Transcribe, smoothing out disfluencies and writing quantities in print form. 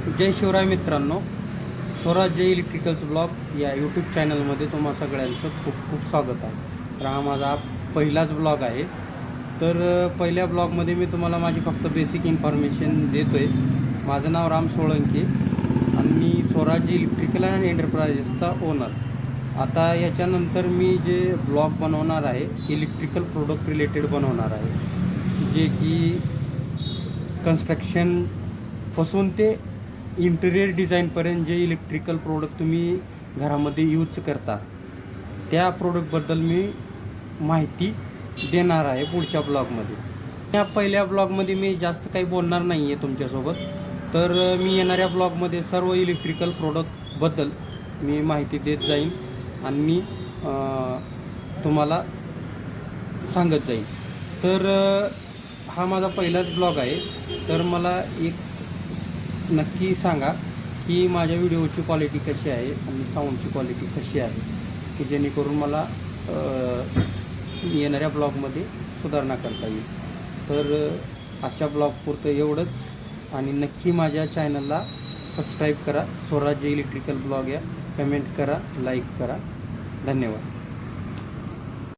जय शिवराय मित्रांनो, स्वराज्य electricals blog या यूट्यूब चॅनलमध्ये तुम्हा सगळ्यांचं खूप खूप स्वागत आहे. तर हा माझा पहिलाच ब्लॉग आहे. तर पहिल्या ब्लॉगमध्ये मी तुम्हाला माझी फक्त बेसिक इन्फॉर्मेशन देतो आहे. माझं नाव राम सोळंके आणि मी स्वराज्य इलेक्ट्रिकल अँड एंटरप्राइजेसचा ओनर. आता याच्यानंतर मी जे ब्लॉग बनवणार आहे इलेक्ट्रिकल प्रोडक्ट रिलेटेड बनवणार आहे, जे की कन्स्ट्रक्शनपासून ते इंटिरियर डिझाईनपर्यंत जे इलेक्ट्रिकल प्रोडक्ट तुम्ही घरामध्ये यूज करता त्या प्रोडक्टबद्दल मी माहिती देणार आहे पुढच्या ब्लॉगमध्ये. या पहिल्या ब्लॉगमध्ये मी जास्त काही बोलणार नाही आहे तुमच्यासोबत. तर मी येणाऱ्या ब्लॉगमध्ये सर्व इलेक्ट्रिकल प्रोडक्टबद्दल मी माहिती देत जाईन आणि मी तुम्हाला सांगत जाईन. तर हा माझा पहिलाच ब्लॉग आहे. तर मला एक नक्की सांगा की माझ्या व्हिडिओची क्वालिटी कशी आहे आणि साऊंडची क्वालिटी कशी आहे, की जेणेकरून मला येणाऱ्या ब्लॉगमध्ये सुधारणा करता येईल. तर आजच्या ब्लॉगपुरतं एवढंच आणि नक्की माझ्या चॅनलला सबस्क्राईब करा. स्वराज्य इलेक्ट्रिकल ब्लॉग या कमेंट करा, लाईक करा. धन्यवाद.